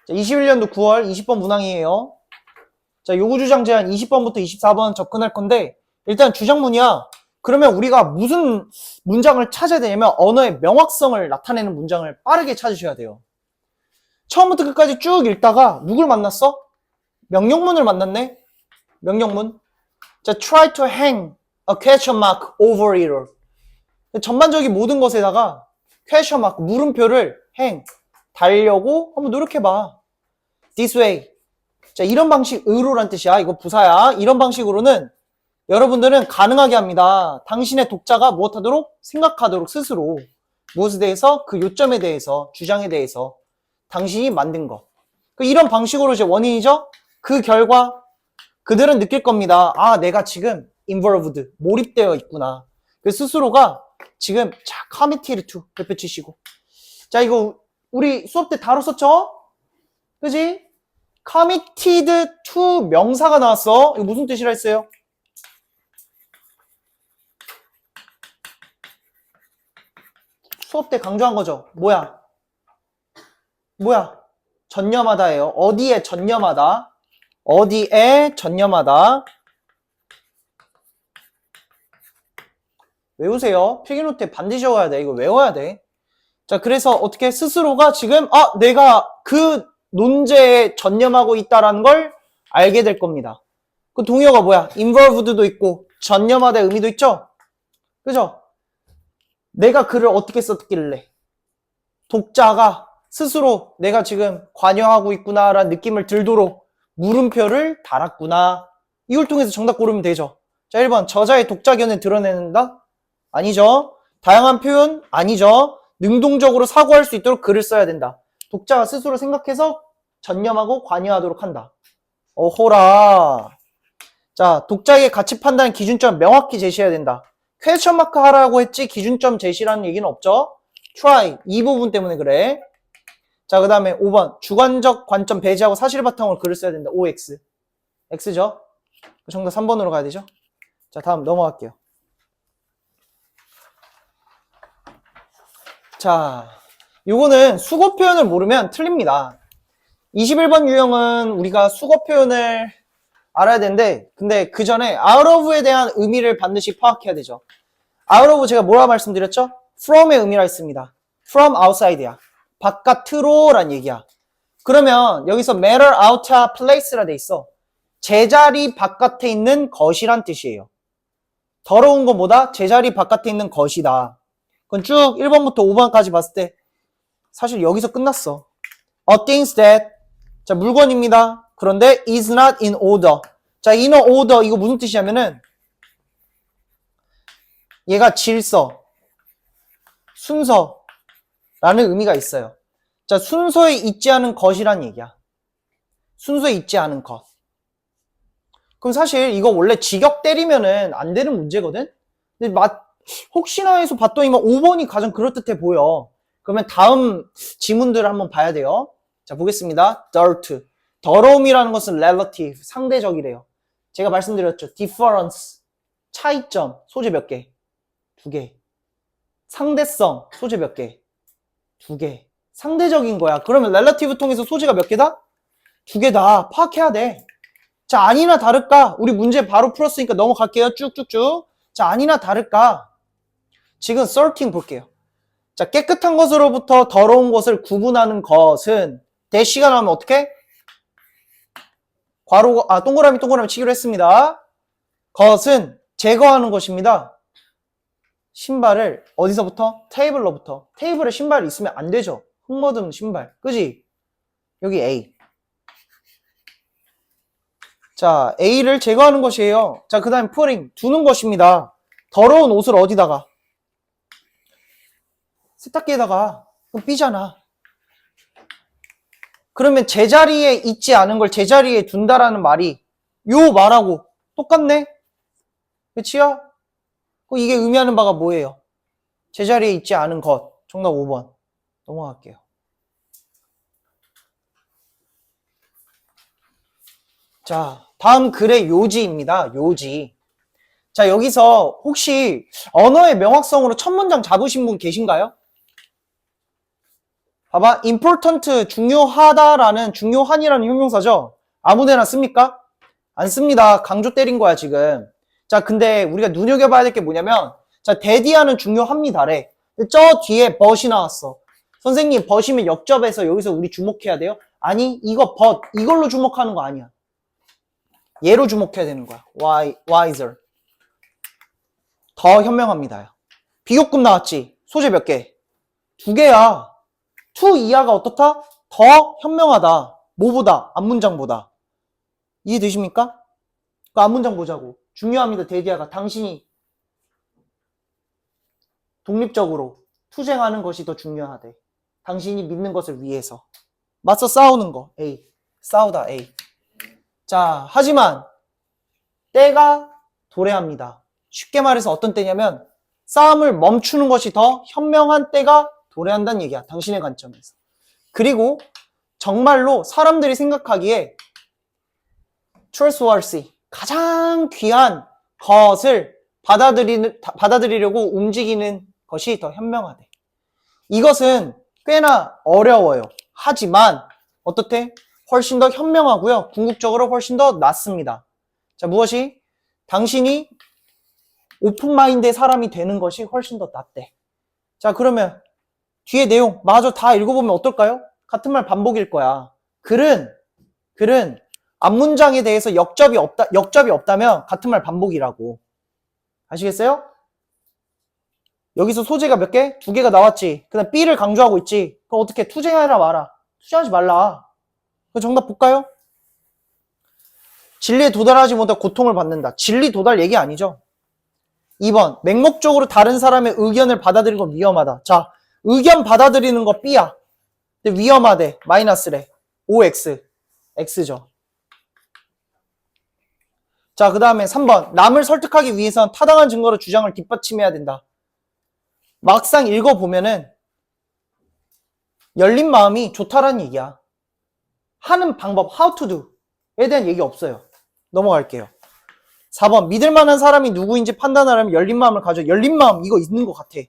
자, 21년도 9월 20번 문항이에요. 자, 요구 주장 제한 20번부터 24번 접근할 건데, 일단 주장문이야. 그러면 우리가 무슨 문장을 찾아야 되냐면, 언어의 명확성을 나타내는 문장을 빠르게 찾으셔야 돼요. 처음부터 끝까지 쭉 읽다가, 누굴 만났어? 명령문을 만났네? 명령문. 자, try to hang a question mark over it. 전반적인 모든 것에다가 question mark, 물음표를 hang, 달려고 한번 노력해봐. This way. 자, 이런 방식으로란 뜻이야. 이거 부사야. 이런 방식으로는 여러분들은 가능하게 합니다. 당신의 독자가 무엇하도록? 생각하도록 스스로. 무엇에 대해서? 그 요점에 대해서, 주장에 대해서 당신이 만든 것. 이런 방식으로 이제 원인이죠? 그 결과 그들은 느낄 겁니다. 아, 내가 지금 involved, 몰입되어 있구나. 그 스스로가 지금 자, committed to 옆에 치시고. 자, 이거 우리 수업 때 다뤘었죠? 그지? committed to 명사가 나왔어. 이거 무슨 뜻이라 했어요? 수업 때 강조한 거죠. 뭐야? 전념하다예요. 어디에 전념하다? 어디에 전념하다? 외우세요. 필기노트에 반드시 외워야 돼. 이거 외워야 돼. 자, 그래서 어떻게 스스로가 지금 내가 그 논제에 전념하고 있다라는 걸 알게 될 겁니다. 그 동의어가 뭐야? involved도 있고 전념하다의 의미도 있죠? 그죠? 내가 글을 어떻게 썼길래 독자가 스스로 내가 지금 관여하고 있구나라는 느낌을 들도록 물음표를 달았구나. 이걸 통해서 정답 고르면 되죠. 자, 1번 저자의 독자 견해를 드러낸다? 아니죠. 다양한 표현? 아니죠. 능동적으로 사고할 수 있도록 글을 써야 된다. 독자가 스스로 생각해서 전념하고 관여하도록 한다. 어호라. 자, 독자에게 가치 판단 기준점 명확히 제시해야 된다. 퀘스천 마크 하라고 했지 기준점 제시라는 얘기는 없죠. try 이 부분 때문에 그래. 자, 그 다음에 5번 주관적 관점 배제하고 사실 바탕으로 글을 써야 된다. OX X죠. 정답 3번으로 가야 되죠. 자, 다음 넘어갈게요. 자, 요거는 수거 표현을 모르면 틀립니다. 21번 유형은 우리가 수거 표현을 알아야 되는데, 근데 그 전에 out of에 대한 의미를 반드시 파악해야 되죠. out of 제가 뭐라 말씀드렸죠? from의 의미라 했습니다. from outside야. 바깥으로 란 얘기야. 그러면 여기서 matter out of place라 돼 있어. 제자리 바깥에 있는 것이란 뜻이에요. 더러운 건 뭐다? 제자리 바깥에 있는 것이다. 그건 쭉 1번부터 5번까지 봤을 때 사실 여기서 끝났어. A things that 자, 물건입니다. 그런데 is not in order. 자, in order 이거 무슨 뜻이냐면은 얘가 질서, 순서라는 의미가 있어요. 자, 순서에 있지 않은 것이란 얘기야. 순서에 있지 않은 것. 그럼 사실 이거 원래 직역 때리면은 안 되는 문제거든? 근데 혹시나 해서 봤더니만 5번이 가장 그럴듯해 보여. 그러면 다음 지문들을 한번 봐야 돼요. 자, 보겠습니다. dirt. 더러움이라는 것은 relative, 상대적이래요. 제가 말씀드렸죠. difference, 차이점, 소재 몇 개? 2개. 상대성, 소재 몇 개? 2개. 상대적인 거야. 그러면 relative 통해서 소재가 몇 개다? 2개다. 파악해야 돼. 자, 아니나 다를까? 우리 문제 바로 풀었으니까 넘어갈게요. 쭉쭉쭉. 자, 아니나 다를까? 지금 13 볼게요. 자, 깨끗한 것으로부터 더러운 것을 구분하는 것은 대시가 나오면 어떻게? 동그라미 치기로 했습니다. 것은 제거하는 것입니다. 신발을 어디서부터? 테이블로부터. 테이블에 신발이 있으면 안 되죠. 흙묻은 신발. 그지? 여기 A. 자, A를 제거하는 것이에요. 자, 그 다음에 putting, 두는 것입니다. 더러운 옷을 어디다가? 세탁기에다가. 그럼 B잖아. 그러면 제자리에 있지 않은 걸 제자리에 둔다라는 말이 요 말하고 똑같네? 그치요? 이게 의미하는 바가 뭐예요? 제자리에 있지 않은 것. 정답 5번. 넘어갈게요. 자, 다음 글의 요지입니다. 요지. 자, 여기서 혹시 언어의 명확성으로 첫 문장 잡으신 분 계신가요? 봐봐. important, 중요하다라는, 중요한이라는 형용사죠? 아무데나 씁니까? 안 씁니다. 강조 때린 거야, 지금. 자, 근데 우리가 눈여겨봐야 될 게 뭐냐면, 자, 데디아는 중요합니다래. 저 뒤에 but이 나왔어. 선생님, but이면 역접해서 여기서 우리 주목해야 돼요? 아니, 이거 but, 이걸로 주목하는 거 아니야. 얘로 주목해야 되는 거야. wiser. 더 현명합니다. 비교급 나왔지? 소재 몇 개? 2개야. to 이하가 어떻다? 더 현명하다. 뭐보다? 앞문장보다. 이해되십니까? 그 앞문장 보자고. 중요합니다. 데디아가 당신이 독립적으로 투쟁하는 것이 더 중요하대. 당신이 믿는 것을 위해서. 맞서 싸우는 거. A. 싸우다. A. 자, 하지만 때가 도래합니다. 쉽게 말해서 어떤 때냐면 싸움을 멈추는 것이 더 현명한 때가 도래한다는 얘기야. 당신의 관점에서. 그리고 정말로 사람들이 생각하기에 trustworthy, 가장 귀한 것을 받아들이려고 움직이는 것이 더 현명하대. 이것은 꽤나 어려워요. 하지만 어떻대? 훨씬 더 현명하고요. 궁극적으로 훨씬 더 낫습니다. 자, 무엇이? 당신이 오픈마인드의 사람이 되는 것이 훨씬 더 낫대. 자, 그러면 뒤에 내용 마저 다 읽어보면 어떨까요? 같은 말 반복일 거야. 글은 앞문장에 대해서 역접이 없다면 같은 말 반복이라고. 아시겠어요? 여기서 소재가 몇 개? 2개가 나왔지. 그 다음 B를 강조하고 있지. 그럼 어떻게 투쟁하라 마라. 투쟁하지 말라. 그 정답 볼까요? 진리에 도달하지 못해 고통을 받는다. 진리 도달 얘기 아니죠? 2번, 맹목적으로 다른 사람의 의견을 받아들이는 건 위험하다. 자, 의견 받아들이는 거 B야. 근데 위험하대. 마이너스래. OX. X죠. 자, 그 다음에 3번. 남을 설득하기 위해선 타당한 증거로 주장을 뒷받침해야 된다. 막상 읽어보면은 열린 마음이 좋다라는 얘기야. 하는 방법, how to do에 대한 얘기 없어요. 넘어갈게요. 4번. 믿을 만한 사람이 누구인지 판단하려면 열린 마음을 가져. 열린 마음 이거 있는 것 같아.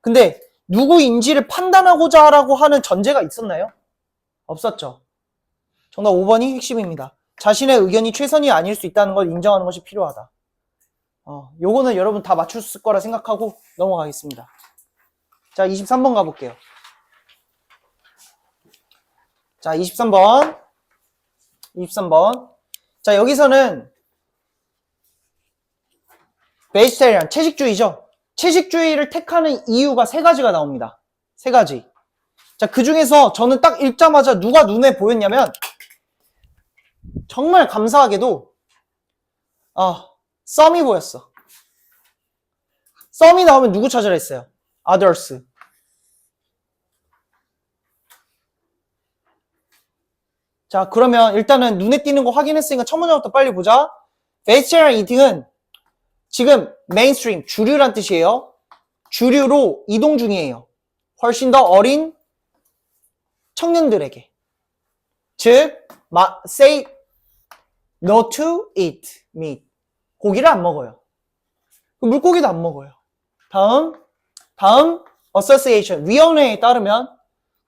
근데 누구인지를 판단하고자 하라고 하는 전제가 있었나요? 없었죠. 정답 5번이 핵심입니다. 자신의 의견이 최선이 아닐 수 있다는 걸 인정하는 것이 필요하다. 요거는 여러분 다 맞췄을 거라 생각하고 넘어가겠습니다. 자, 23번 가볼게요. 자, 23번. 자, 여기서는 베지테리안, 채식주의죠. 채식주의를 택하는 이유가 3가지가 나옵니다. 3가지. 자, 그 중에서 저는 딱 읽자마자 누가 눈에 보였냐면 정말 감사하게도 썸이 보였어. 썸이 나오면 누구 찾으라 했어요? others. 자, 그러면 일단은 눈에 띄는 거 확인했으니까 첫 문장부터 빨리 보자. vegetarian eating은 지금 mainstream, 주류란 뜻이에요. 주류로 이동 중이에요. 훨씬 더 어린 청년들에게. 즉, say no to eat meat. 고기를 안 먹어요. 물고기도 안 먹어요. 다음 association, 위원회에 따르면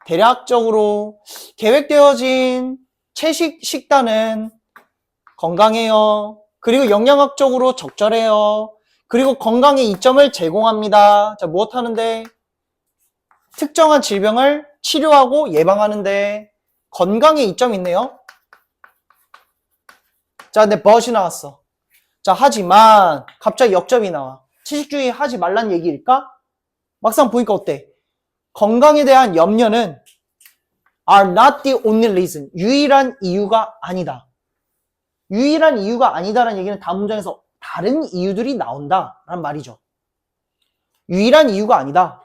대략적으로 계획되어진 채식 식단은 건강해요. 그리고 영양학적으로 적절해요. 그리고 건강의 이점을 제공합니다. 자, 무엇 하는데? 특정한 질병을 치료하고 예방하는데 건강의 이점이 있네요. 자, 근데 but이 나왔어. 자, 하지만 갑자기 역접이 나와. 채식주의 하지 말란 얘기일까? 막상 보니까 어때? 건강에 대한 염려는 are not the only reason. 유일한 이유가 아니다. 유일한 이유가 아니다라는 얘기는 다음 문장에서 다른 이유들이 나온다라는 말이죠. 유일한 이유가 아니다.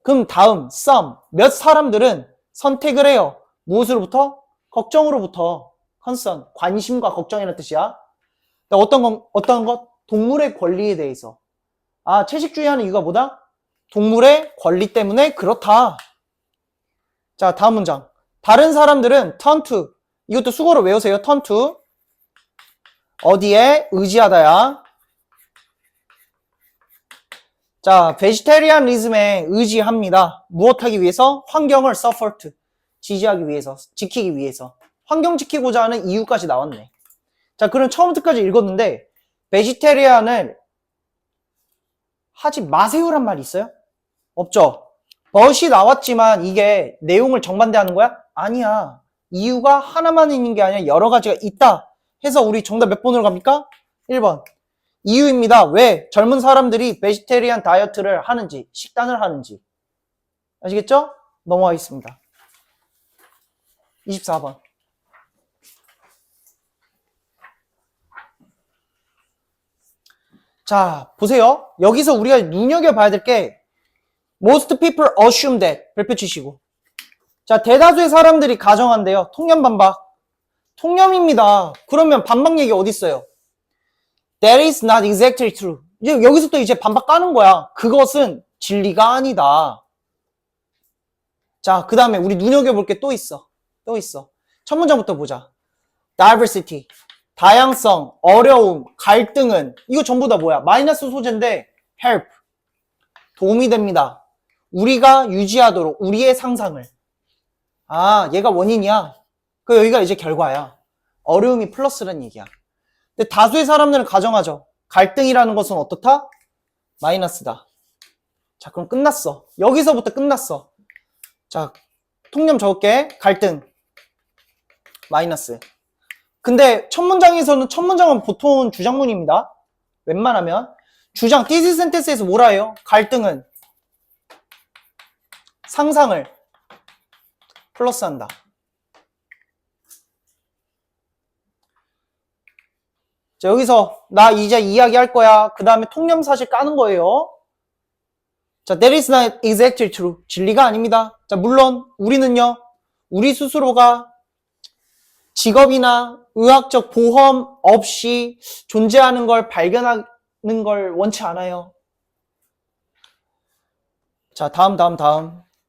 그럼 다음 some. 몇 사람들은 선택을 해요. 무엇으로부터? 걱정으로부터. concern. 관심과 걱정이라는 뜻이야. 어떤 것? 동물의 권리에 대해서. 채식주의하는 이유가 뭐다? 동물의 권리 때문에 그렇다. 자, 다음 문장. 다른 사람들은 turn to. 이것도 수거로 외우세요. turn to. 어디에 의지하다야. 자, 베지테리안리즘에 의지합니다. 무엇하기 위해서? 환경을 서포트, 지지하기 위해서, 지키기 위해서. 환경 지키고자 하는 이유까지 나왔네. 자, 그럼 처음부터까지 읽었는데 베지테리안을 하지 마세요란 말이 있어요? 없죠. 벗이 나왔지만 이게 내용을 정반대하는 거야? 아니야. 이유가 하나만 있는 게 아니라 여러 가지가 있다 해서 우리 정답 몇 번으로 갑니까? 1번. 이유입니다. 왜 젊은 사람들이 베지테리안 다이어트를 하는지, 식단을 하는지. 아시겠죠? 넘어가겠습니다. 24번. 자, 보세요. 여기서 우리가 눈여겨봐야 될 게 Most people assume that. 별표 치시고. 자, 대다수의 사람들이 가정한대요. 통념 반박. 통념입니다. 그러면 반박 얘기 어디 있어요? That is not exactly true. 이제 여기서 또 이제 반박 까는 거야. 그것은 진리가 아니다. 자, 그 다음에 우리 눈여겨볼 게 또 있어. 또 있어. 첫 문장부터 보자. Diversity. 다양성, 어려움, 갈등은 이거 전부 다 뭐야? 마이너스 소재인데 help. 도움이 됩니다. 우리가 유지하도록 우리의 상상을. 아, 얘가 원인이야. 그 여기가 이제 결과야. 어려움이 플러스라는 얘기야. 근데 다수의 사람들은 가정하죠. 갈등이라는 것은 어떻다? 마이너스다. 자, 그럼 끝났어. 여기서부터 끝났어. 자, 통념 적을게. 갈등. 마이너스. 근데 첫 문장은 보통 주장문입니다. 웬만하면. 주장, thesis sentence에서 뭐라 해요? 갈등은 상상을 플러스한다. 자, 여기서 나 이제 이야기할 거야. 그 다음에 통념 사실 까는 거예요. 자, that is not exactly true. 진리가 아닙니다. 자, 물론 우리는요. 우리 스스로가 직업이나 의학적 보험 없이 존재하는 걸 발견하는 걸 원치 않아요. 자, 다음.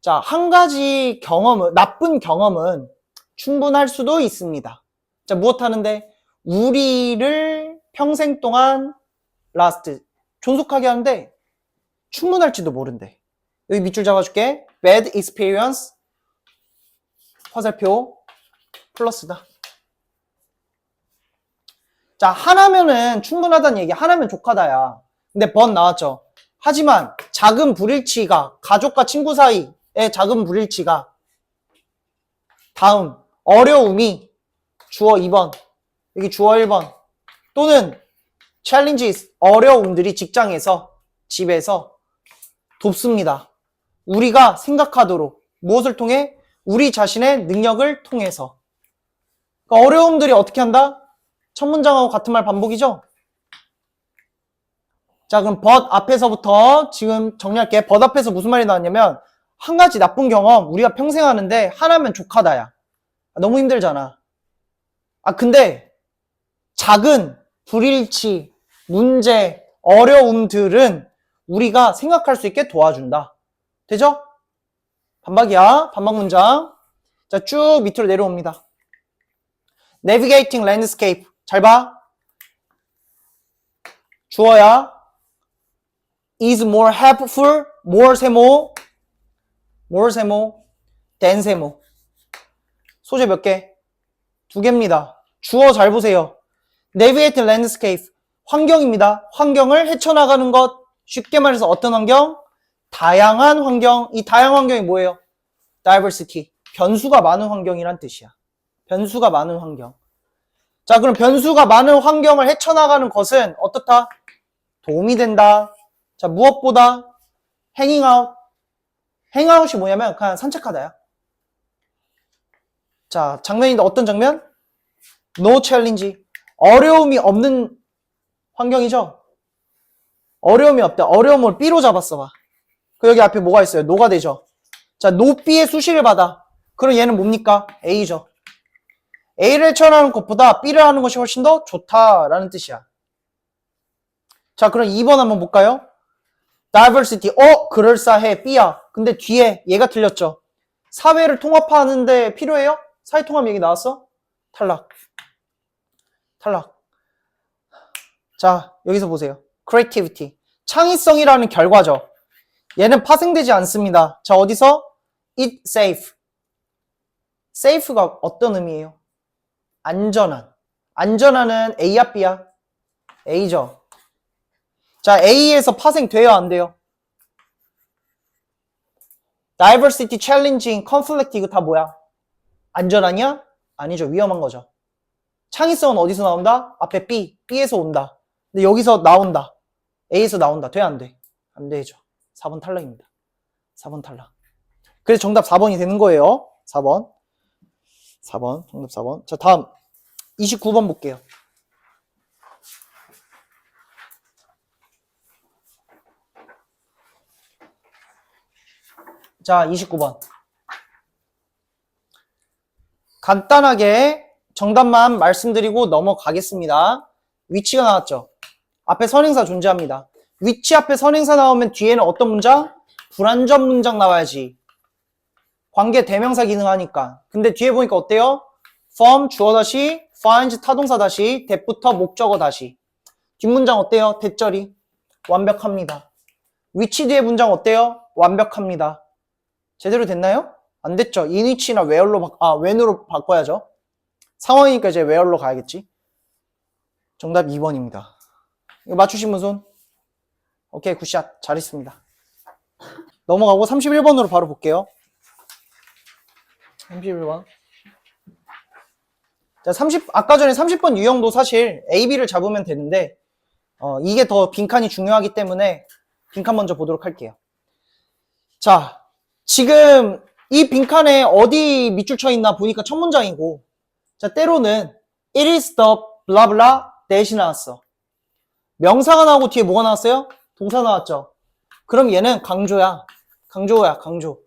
자, 한 가지 경험은, 나쁜 경험은 충분할 수도 있습니다. 자, 무엇 하는데? 우리를 평생 동안 존속하게 하는데 충분할지도 모른대. 여기 밑줄 잡아줄게. Bad experience 화살표 플러스다. 자, 하나면은 충분하다는 얘기. 하나면 족하다야. 근데 번 나왔죠. 하지만 작은 불일치가 가족과 친구 사이의 작은 불일치가 다음 어려움이 주어 2번 여기 주어 1번 또는 challenges 어려움들이 직장에서 집에서 돕습니다. 우리가 생각하도록 무엇을 통해? 우리 자신의 능력을 통해서. 그러니까 어려움들이 어떻게 한다? 첫 문장하고 같은 말 반복이죠? 자, 그럼 but 앞에서부터 지금 정리할게. but 앞에서 무슨 말이 나왔냐면 한 가지 나쁜 경험 우리가 평생 하는데 하나면 족하다야. 너무 힘들잖아. 아, 근데 작은 불일치, 문제, 어려움들은 우리가 생각할 수 있게 도와준다. 되죠? 반박이야. 반박 문장. 자, 쭉 밑으로 내려옵니다. Navigating landscape. 잘 봐. 주어야. is more helpful. more 세모. than 세모. 소재 몇 개? 2개입니다. 주어 잘 보세요. Navigate landscape. 환경입니다. 환경을 헤쳐나가는 것. 쉽게 말해서 어떤 환경? 다양한 환경. 이 다양한 환경이 뭐예요? Diversity. 변수가 많은 환경이란 뜻이야. 변수가 많은 환경. 자, 그럼 변수가 많은 환경을 헤쳐나가는 것은 어떻다? 도움이 된다. 자, 무엇보다? hanging out. 행아웃이 뭐냐면 그냥 산책하다야. 자, 장면인데 어떤 장면? No challenge. 어려움이 없는 환경이죠? 어려움이 없다. 어려움을 B로 잡았어 봐. 그 여기 앞에 뭐가 있어요? 노가 되죠? 자, no B의 수식을 받아. 그럼 얘는 뭡니까? A죠. A를 헤쳐나가는 것보다 B를 하는 것이 훨씬 더 좋다라는 뜻이야. 자, 그럼 2번 한번 볼까요? Diversity. 그럴싸해. B야. 근데 뒤에 얘가 틀렸죠. 사회를 통합하는데 필요해요? 사회통합 얘기 나왔어? 탈락. 자, 여기서 보세요. Creativity. 창의성이라는 결과죠. 얘는 파생되지 않습니다. 자, 어디서? It safe. safe가 어떤 의미예요? 안전한. 안전한은 A야, B야? A죠. 자, A에서 파생돼요, 안 돼요? diversity, challenging, conflict 이거 다 뭐야? 안전하냐? 아니죠. 위험한 거죠. 창의성은 어디서 나온다? 앞에 B, B에서 온다. 근데 여기서 나온다. A에서 나온다. 돼, 안 돼? 안 되죠. 4번 탈락입니다. 4번 탈락. 그래서 정답 4번이 되는 거예요. 4번. 4번. 정답 4번. 자, 다음 29번 볼게요. 자, 29번. 간단하게 정답만 말씀드리고 넘어가겠습니다. 위치가 나왔죠? 앞에 선행사 존재합니다. 위치 앞에 선행사 나오면 뒤에는 어떤 문장? 불완전 문장 나와야지. 관계 대명사 기능하니까. 근데 뒤에 보니까 어때요? from 주어 다시 finds 타동사 다시 that부터 목적어 다시. 뒷문장 어때요? 대절이 완벽합니다. 위치 뒤에 문장 어때요? 완벽합니다. 제대로 됐나요? 안 됐죠? in which나 when으로 바꿔야죠. 상황이니까 이제 where로 가야겠지. 정답 2번입니다. 이거 맞추신 분 손? 오케이, 굿샷. 잘했습니다. 넘어가고 31번으로 바로 볼게요. 31번. 자, 아까 전에 30번 유형도 사실 A, B를 잡으면 되는데, 이게 더 빈칸이 중요하기 때문에 빈칸 먼저 보도록 할게요. 자, 지금 이 빈칸에 어디 밑줄 쳐 있나 보니까 첫 문장이고, 자, 때로는 it is the blah blah that이 나왔어. 명사가 나오고 뒤에 뭐가 나왔어요? 동사 나왔죠. 그럼 얘는 강조야. 강조.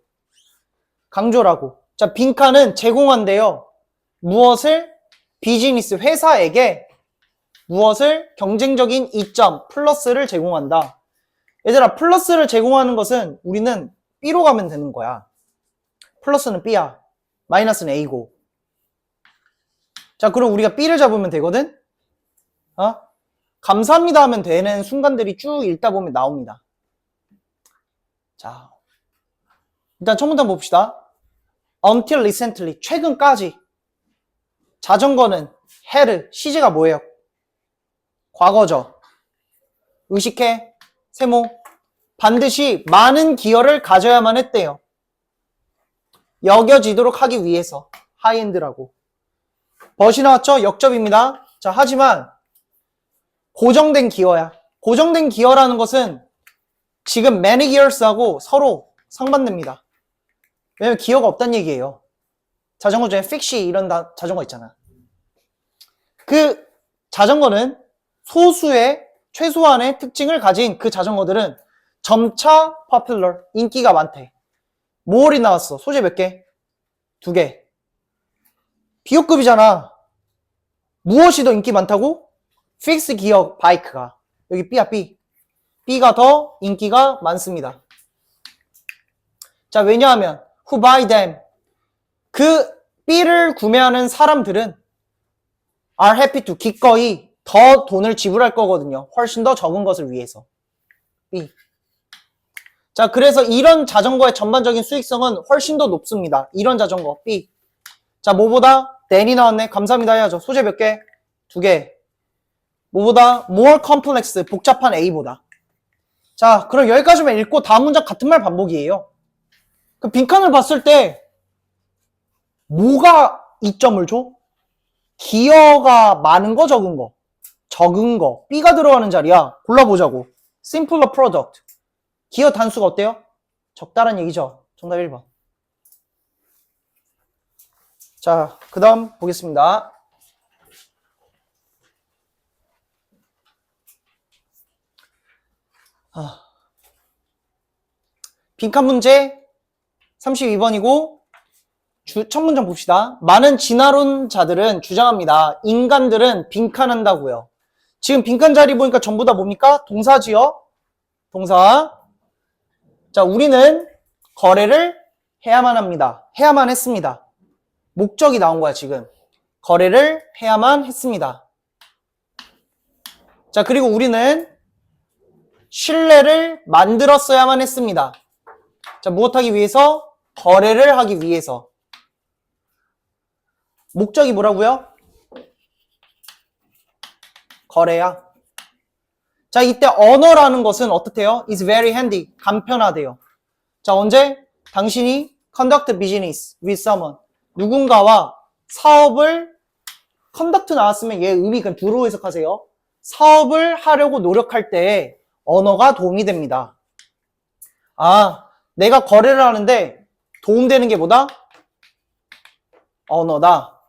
강조라고. 자, 빈칸은 제공한대요. 무엇을? 비즈니스, 회사에게 무엇을? 경쟁적인 이점, 플러스를 제공한다. 얘들아, 플러스를 제공하는 것은 우리는 B로 가면 되는 거야. 플러스는 B야. 마이너스는 A고. 자, 그럼 우리가 B를 잡으면 되거든? 감사합니다 하면 되는 순간들이 쭉 읽다 보면 나옵니다. 자, 일단 첫 문장 봅시다. Until recently, 최근까지. 자전거는 had, 시제가 뭐예요? 과거죠. 의식해, 세모. 반드시 많은 기여를 가져야만 했대요. 여겨지도록 하기 위해서. 하이엔드라고. 벗이 나왔죠? 역접입니다. 자, 하지만 고정된 기여야. 고정된 기여라는 것은 지금 many years하고 서로 상반됩니다. 왜냐면 기여가 없다는 얘기예요. 자전거 중에 픽시 이런 자전거 있잖아. 그 자전거는 소수의 최소한의 특징을 가진 그 자전거들은 점차 popular, 인기가 많대. 모월이 나왔어. 소재 몇 개? 2개. 비호급이잖아. 무엇이 더 인기 많다고? 픽스 기어 바이크가. 여기 B야, B. B가 더 인기가 많습니다. 자, 왜냐하면 who buy them. 그 B를 구매하는 사람들은 are happy to, 기꺼이 더 돈을 지불할 거거든요. 훨씬 더 적은 것을 위해서. B. 자, 그래서 이런 자전거의 전반적인 수익성은 훨씬 더 높습니다. 이런 자전거 B. 자, 뭐보다? than이 나왔네. 감사합니다 해야죠. 소재 몇 개? 2개. 뭐보다? more complex, 복잡한 A보다. 자, 그럼 여기까지만 읽고 다음 문장 같은 말 반복이에요. 그 빈칸을 봤을 때 뭐가 이점을 줘? 기여가 많은 거, 적은 거? 적은 거. B가 들어가는 자리야. 골라보자고. simpler product. 기여 단수가 어때요? 적다란 얘기죠. 정답 1번. 자, 그 다음 보겠습니다. 빈칸 문제 32번이고 첫 문장 봅시다. 많은 진화론자들은 주장합니다. 인간들은 빈칸한다고요. 지금 빈칸 자리 보니까 전부 다 뭡니까? 동사지요? 동사. 자, 우리는 거래를 해야만 합니다. 해야만 했습니다. 목적이 나온 거야, 지금. 거래를 해야만 했습니다. 자, 그리고 우리는 신뢰를 만들었어야만 했습니다. 자, 무엇하기 위해서? 거래를 하기 위해서. 목적이 뭐라고요? 거래야. 자, 이때 언어라는 것은 어떻대요? is very handy. 간편하대요. 자, 언제? 당신이 conduct business with someone. 누군가와 사업을 conduct 나왔으면 얘 의미 그냥 두로 해석하세요. 사업을 하려고 노력할 때 언어가 도움이 됩니다. 아, 내가 거래를 하는데 도움되는 게 뭐다? 언어다.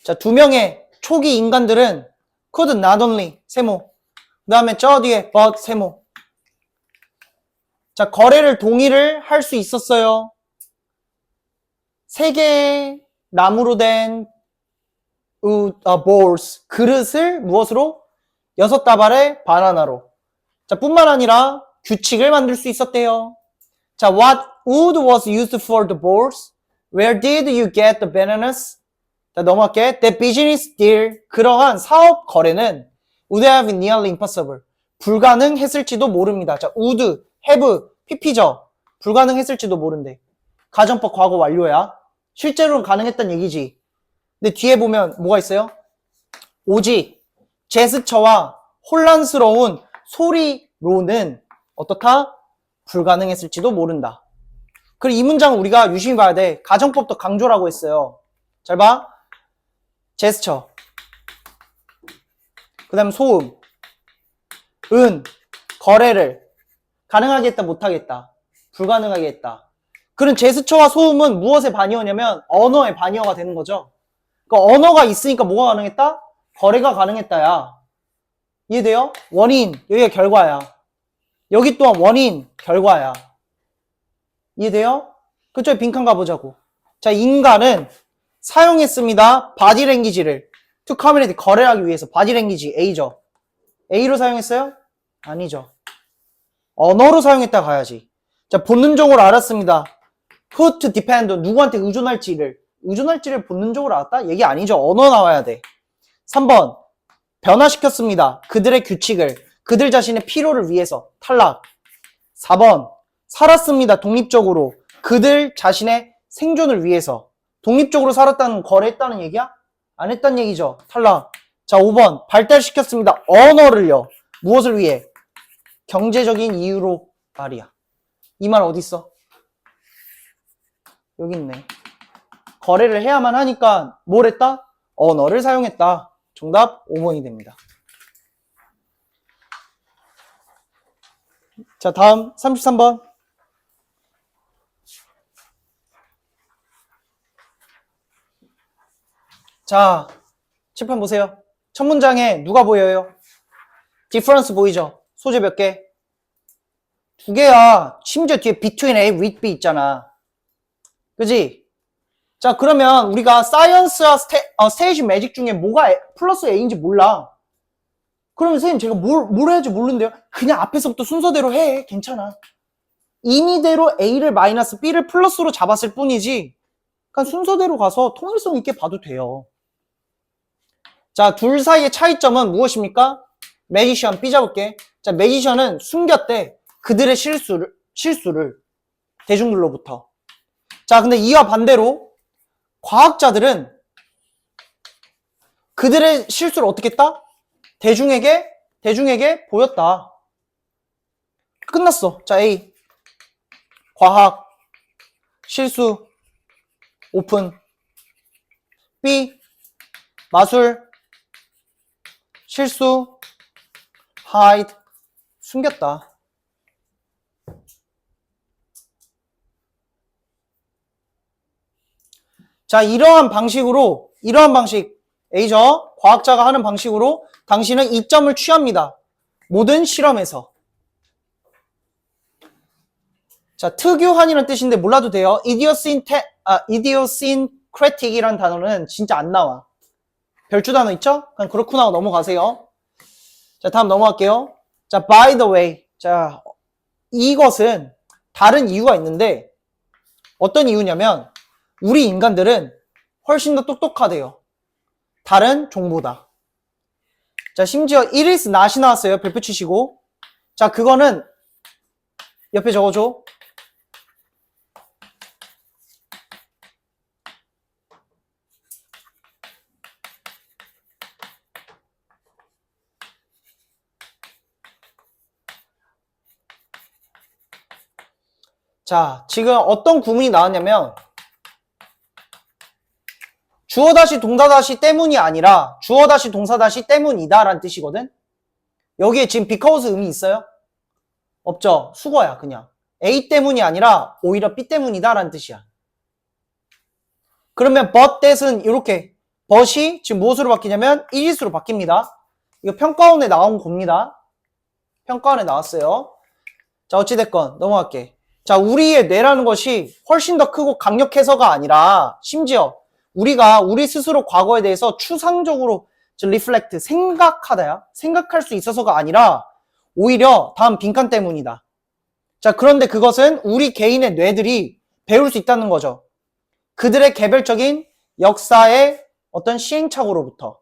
자, 두 명의 초기 인간들은 could not only 세모. 그 다음에 저 뒤에 but 세모. 자, 거래를 동의를 할 수 있었어요. 3개의 나무로 된 bowls, 그릇을 무엇으로? 6다발의 바나나로. 자, 뿐만 아니라 규칙을 만들 수 있었대요. 자, what wood was used for the bowls? Where did you get the bananas? 자, 넘어갈게. The business deal. 그러한 사업 거래는 would have been nearly impossible. 불가능했을지도 모릅니다. 자, would, have, pp죠. 불가능했을지도 모른대. 가정법 과거 완료야. 실제로는 가능했단 얘기지. 근데 뒤에 보면 뭐가 있어요? 오직 제스처와 혼란스러운 소리로는 어떻다? 불가능했을지도 모른다. 그리고 이 문장은 우리가 유심히 봐야 돼. 가정법도 강조라고 했어요. 잘 봐. 제스처. 그 다음 소음. 거래를 가능하겠다 못하겠다. 불가능하게 했다. 그런 제스처와 소음은 무엇의 반이어냐면 언어의 반이어가 되는 거죠. 그러니까 언어가 있으니까 뭐가 가능했다? 거래가 가능했다야. 이해돼요? 원인, 여기가 결과야. 여기 또한 원인, 결과야. 이해돼요? 그쪽에 빈칸 가보자고. 자, 인간은 사용했습니다. 바디랭귀지를 to communicate, 거래하기 위해서. 바디랭귀지 A죠. A로 사용했어요? 아니죠. 언어로 사용했다 가야지. 자, 본능적으로 알았습니다. who to depend on, 누구한테 의존할지를 본능적으로 알았다? 얘기 아니죠. 언어 나와야 돼. 3번, 변화시켰습니다. 그들의 규칙을, 그들 자신의 필요를 위해서. 탈락. 4번, 살았습니다. 독립적으로. 그들 자신의 생존을 위해서. 독립적으로 살았다는 건 거래했다는 얘기야? 안 했다는 얘기죠. 탈락. 자, 5번, 발달시켰습니다. 언어를요. 무엇을 위해? 경제적인 이유로 말이야. 이 말 어디 있어? 여기 있네. 거래를 해야만 하니까 뭘 했다? 언어를 사용했다. 정답 5번이 됩니다. 자, 다음 33번. 자, 칠판 보세요. 첫 문장에 누가 보여요? difference 보이죠? 소재 몇 개? 2개야. 심지어 뒤에 between A with B 있잖아. 그지? 자, 그러면 우리가 사이언스와 스테이지 매직 중에 뭐가 플러스 A인지 몰라. 그러면 선생님 제가 뭘 해야지 모르는데요? 그냥 앞에서부터 순서대로 해. 괜찮아. 임의대로 A를 마이너스 B를 플러스로 잡았을 뿐이지. 그러니까 순서대로 가서 통일성 있게 봐도 돼요. 자, 둘 사이의 차이점은 무엇입니까? 매지션, B 잡을게. 자, 매지션은 숨겼대. 그들의 실수를 대중들로부터. 자, 근데 이와 반대로 과학자들은 그들의 실수를 어떻게 했다? 대중에게 보였다. 끝났어. 자, A. 과학. 실수. 오픈. B. 마술. 실수. hide. 숨겼다. 자, 이러한 방식, A죠? 과학자가 하는 방식으로 당신은 이점을 취합니다. 모든 실험에서. 자, 특유한이라는 뜻인데 몰라도 돼요. idiosyncratic이라는 단어는 진짜 안 나와. 별주 단어 있죠? 그냥 그렇구나 하고 넘어가세요. 자, 다음 넘어갈게요. 자, by the way. 자, 이것은 다른 이유가 있는데 어떤 이유냐면 우리 인간들은 훨씬 더 똑똑하대요. 다른 종보다. 자, 심지어 it is not이 나왔어요. 별표 치시고. 자, 그거는 옆에 적어줘. 자, 지금 어떤 구문이 나왔냐면 주어 다시 동사 다시 때문이 아니라 주어 다시 동사 다시 때문이다 라는 뜻이거든. 여기에 지금 because 의미 있어요? 없죠. 수거야 그냥. A 때문이 아니라 오히려 B 때문이다 라는 뜻이야. 그러면 but that은 이렇게 but이 지금 무엇으로 바뀌냐면 it으로 바뀝니다. 이거 평가원에 나온 겁니다. 평가원에 나왔어요. 자, 어찌됐건 넘어갈게. 자, 우리의 뇌라는 것이 훨씬 더 크고 강력해서가 아니라 심지어 우리가 우리 스스로 과거에 대해서 추상적으로 reflect, 생각하다야 생각할 수 있어서가 아니라 오히려 다음 빈칸 때문이다. 자, 그런데 그것은 우리 개인의 뇌들이 배울 수 있다는 거죠. 그들의 개별적인 역사의 어떤 시행착오로부터.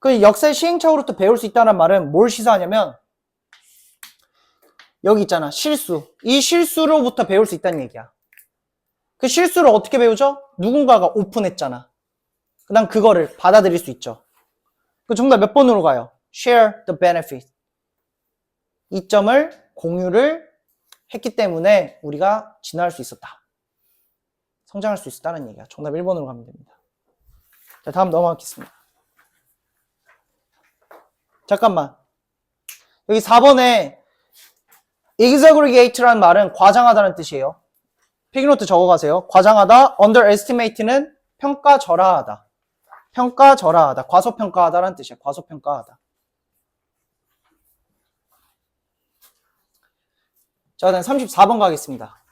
그 역사의 시행착오로부터 배울 수 있다는 말은 뭘 시사하냐면 여기 있잖아. 실수. 이 실수로부터 배울 수 있다는 얘기야. 그 실수를 어떻게 배우죠? 누군가가 오픈했잖아. 그 다음 그거를 받아들일 수 있죠. 그 정답 몇 번으로 가요? Share the benefit. 이점을 공유를 했기 때문에 우리가 진화할 수 있었다. 성장할 수 있었다는 얘기야. 정답 1번으로 가면 됩니다. 자, 다음 넘어가겠습니다. 잠깐만. 여기 4번에 exaggerate라는 말은 과장하다는 뜻이에요. 필기노트 적어가세요. 과장하다, underestimate는 평가절하하다. 평가절하하다. 과소평가하다라는 뜻이에요. 과소평가하다. 자, 그다음 34번 가겠습니다.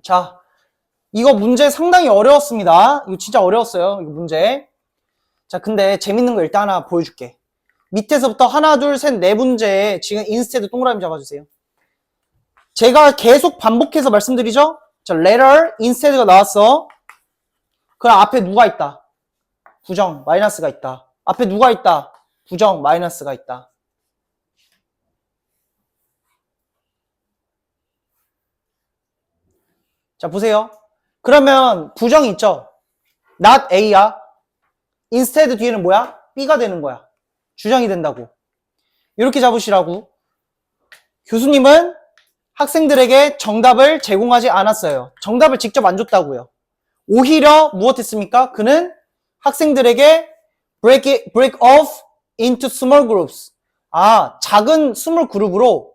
자, 이거 문제 상당히 어려웠습니다. 이거 진짜 어려웠어요. 이거 문제. 자, 근데 재밌는 거 일단 하나 보여줄게. 밑에서부터 하나, 둘, 셋, 네 문제에 지금 인스테드 동그라미 잡아주세요. 제가 계속 반복해서 말씀드리죠? 자, letter, instead가 나왔어. 그럼 앞에 누가 있다? 부정, 마이너스가 있다. 앞에 누가 있다? 부정, 마이너스가 있다. 자, 보세요. 그러면 부정이 있죠? not A야. instead 뒤에는 뭐야? B가 되는 거야. 주장이 된다고. 이렇게 잡으시라고. 교수님은 학생들에게 정답을 제공하지 않았어요. 정답을 직접 안 줬다고요. 오히려 무엇했습니까? 그는 학생들에게 break off into small groups. 아, 작은 스몰 그룹으로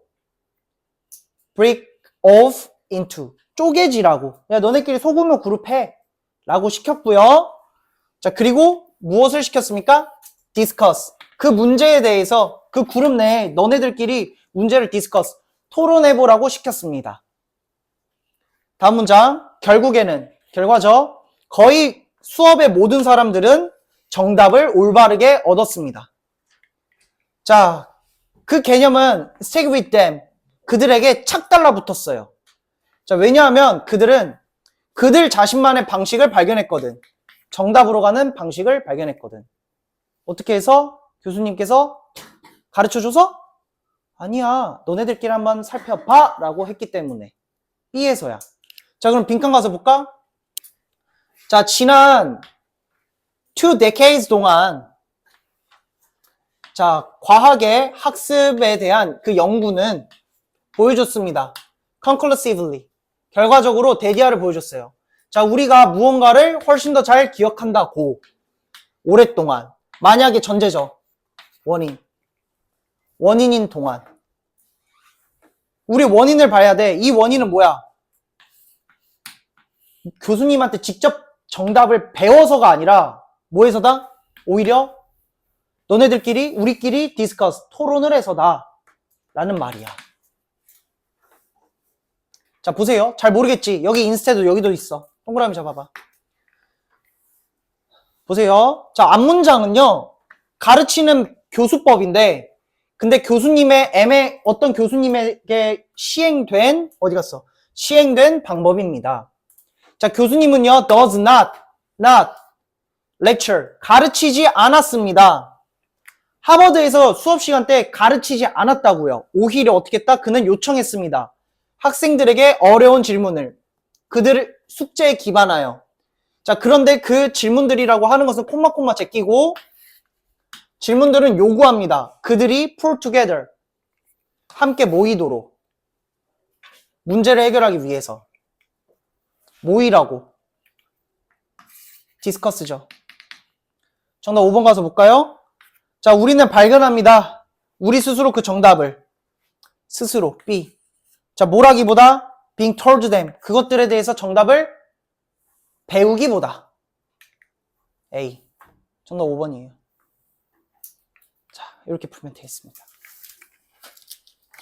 break off into. 쪼개지라고. 야, 너네끼리 소규모 그룹해. 라고 시켰고요. 자, 그리고 무엇을 시켰습니까? discuss. 그 문제에 대해서 그 그룹 내에 너네들끼리 문제를 discuss. 토론해보라고 시켰습니다. 다음 문장. 결국에는, 결과죠. 거의 수업의 모든 사람들은 정답을 올바르게 얻었습니다. 자, 그 개념은 stick with them. 그들에게 착 달라붙었어요. 자, 왜냐하면 그들은 그들 자신만의 방식을 발견했거든. 정답으로 가는 방식을 발견했거든. 어떻게 해서? 교수님께서 가르쳐줘서? 아니야, 너네들끼리 한번 살펴봐 라고 했기 때문에. B에서야. 자, 그럼 빈칸 가서 볼까? 자, 지난 2 decades 동안 자, 과학의 학습에 대한 그 연구는 보여줬습니다. conclusively. 결과적으로 대기하를 보여줬어요. 자, 우리가 무언가를 훨씬 더 잘 기억한다고. 오랫동안. 만약에 전제죠. 원인. 원인인 동안. 우리 원인을 봐야 돼. 이 원인은 뭐야? 교수님한테 직접 정답을 배워서가 아니라 뭐해서다? 오히려 너네들끼리 우리끼리 디스커스 토론을 해서다 라는 말이야. 자, 보세요. 잘 모르겠지? 여기 인스테도 여기도 있어. 동그라미 잡아봐. 보세요. 자, 앞문장은요. 가르치는 교수법인데 근데 교수님의 어떤 교수님에게 시행된 어디 갔어? 시행된 방법입니다. 자, 교수님은요, does not lecture, 가르치지 않았습니다. 하버드에서 수업 시간 때 가르치지 않았다고요. 오히려 어떻게 했다? 그는 요청했습니다. 학생들에게 어려운 질문을 그들 숙제에 기반하여. 자, 그런데 그 질문들이라고 하는 것은 콤마 제끼고 질문들은 요구합니다. 그들이 pull together, 함께 모이도록. 문제를 해결하기 위해서. 모이라고. 디스커스죠. 정답 5번 가서 볼까요? 자, 우리는 발견합니다. 우리 스스로 그 정답을. 스스로, B. 자, 뭐라기보다 being told them. 그것들에 대해서 정답을 배우기보다. A. 정답 5번이에요. 자, 이렇게 풀면 되겠습니다.